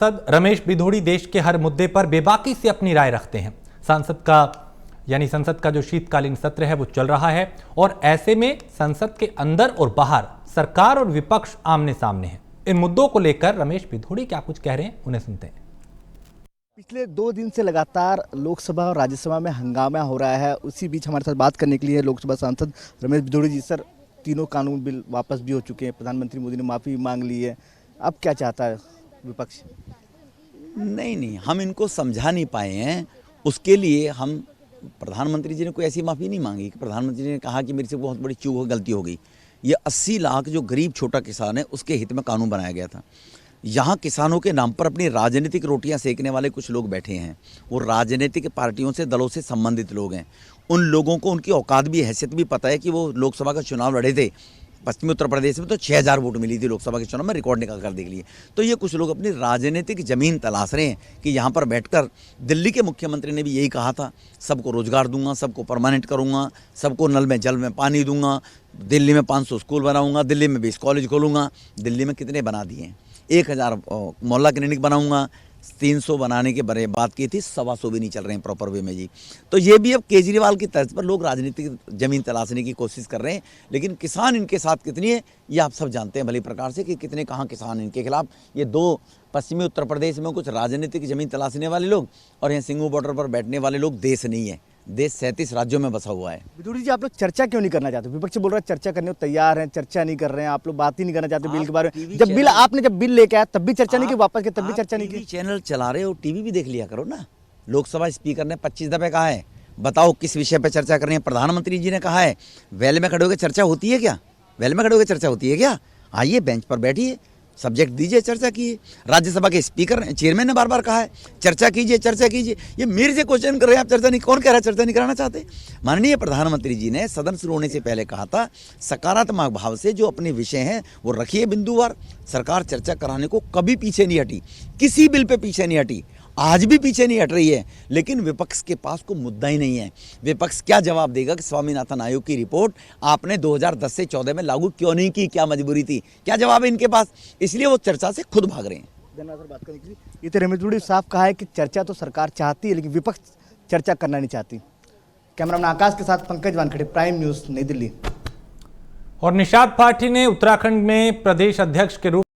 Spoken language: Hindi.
सांसद रमेश बिधूड़ी देश के हर मुद्दे पर बेबाकी से अपनी राय रखते हैं। संसद का जो शीतकालीन सत्र है वो चल रहा है और ऐसे में संसद के अंदर और बाहर सरकार और विपक्ष आमने सामने हैं। इन मुद्दों को लेकर रमेश बिधूड़ी क्या कुछ कह रहे हैं, उन्हें सुनते हैं। पिछले 2 दिन से लगातार लोकसभा और राज्यसभा में हंगामा हो रहा है। उसी बीच हमारे साथ बात करने के लिए लोकसभा सांसद रमेश बिधूड़ी जी। सर, तीनों कानून बिल वापस भी हो चुके हैं, प्रधानमंत्री मोदी ने माफ़ी मांग ली है, अब क्या चाहता है विपक्ष? नहीं, हम इनको समझा नहीं पाए हैं। उसके लिए हम प्रधानमंत्री जी ने कोई ऐसी माफ़ी नहीं मांगी कि प्रधानमंत्री जी ने कहा कि मेरे से बहुत बड़ी चूक गलती हो गई। ये 80 लाख जो गरीब छोटा किसान है उसके हित में कानून बनाया गया था। यहाँ किसानों के नाम पर अपनी राजनीतिक रोटियां सेकने वाले कुछ लोग बैठे हैं। वो राजनीतिक पार्टियों से, दलों से संबंधित लोग हैं। उन लोगों को उनकी औकात भी, हैसियत भी पता है कि वो लोकसभा का चुनाव लड़े थे। पश्चिमी उत्तर प्रदेश में तो 6000 वोट मिली थी लोकसभा के चुनाव में, रिकॉर्ड निकाल कर देख लिए। तो ये कुछ लोग अपनी राजनीतिक जमीन तलाश रहे हैं कि यहाँ पर बैठकर, दिल्ली के मुख्यमंत्री ने भी यही कहा था, सबको रोजगार दूंगा, सबको परमानेंट करूंगा, सबको नल में जल में पानी दूंगा, दिल्ली में 500 स्कूल बनाऊंगा, दिल्ली में 20 कॉलेज खोलूंगा। दिल्ली में कितने बना दिए हैं? 1000 मोहल्ला क्लिनिक बनाऊंगा। 300 बनाने के बारे बात की थी, 125 भी नहीं चल रहे हैं प्रॉपर वे में जी। तो ये भी अब केजरीवाल की तर्ज पर लोग राजनीतिक जमीन तलाशने की कोशिश कर रहे हैं। लेकिन किसान इनके साथ कितनी है ये आप सब जानते हैं भली प्रकार से कि कितने कहाँ किसान इनके खिलाफ। ये 2 पश्चिमी उत्तर प्रदेश में कुछ राजनीतिक जमीन तलाशने वाले लोग और यहाँ सिंगू बॉर्डर पर बैठने वाले लोग देश नहीं है। देश 37 राज्यों में बसा हुआ है। बिधूड़ी जी, आप लोग चर्चा क्यों नहीं करना चाहते? विपक्ष बोल रहा है चर्चा करने को तैयार हैं, चर्चा नहीं कर रहे हैं। आप लोग बात ही नहीं करना चाहते बिल के बारे में। जब बिल लेके आया तब भी चर्चा नहीं की, वापस के तब भी चर्चा नहीं की। चैनल चला रहे हो, टीवी भी देख लिया करो ना। लोकसभा स्पीकर ने 25 दफे कहा है, बताओ किस विषय पर चर्चा करनी है। प्रधानमंत्री जी ने कहा है, वैल में खड़े होकर चर्चा होती है क्या? वैल में खड़े होकर चर्चा होती है क्या? आइए बेंच पर बैठिए, सब्जेक्ट दीजिए, चर्चा कीजिए। राज्यसभा के स्पीकर चेयरमैन ने बार बार कहा है चर्चा कीजिए, चर्चा कीजिए। ये मेरे से क्वेश्चन कर रहे हैं आप, चर्चा नहीं। कौन कह रहा है चर्चा नहीं कराना चाहते? माननीय प्रधानमंत्री जी ने सदन शुरू होने से पहले कहा था, सकारात्मक भाव से जो अपने विषय हैं वो रखिए बिंदुवार। सरकार चर्चा कराने को कभी पीछे नहीं हटी, किसी बिल पे पीछे नहीं हटी, आज भी पीछे नहीं हट रही है। लेकिन विपक्ष के पास कोई मुद्दा ही नहीं है। विपक्ष क्या जवाब देगा कि स्वामीनाथन आयोग की रिपोर्ट आपने 2010 से 14 में लागू क्यों नहीं की? क्या मजबूरी थी? क्या जवाब है इनके पास? इसलिए वो चर्चा से खुद भाग रहे हैं। धन्यवाद बात करने के लिए। ये तो रमेश बिधूड़ी साफ कहा है कि चर्चा तो सरकार चाहती है लेकिन विपक्ष चर्चा करना नहीं चाहती। कैमरामैन आकाश के साथ पंकज वानखेड़े, प्राइम न्यूज़, नई दिल्ली। और निषाद पाठी ने उत्तराखंड में प्रदेश अध्यक्ष के रूप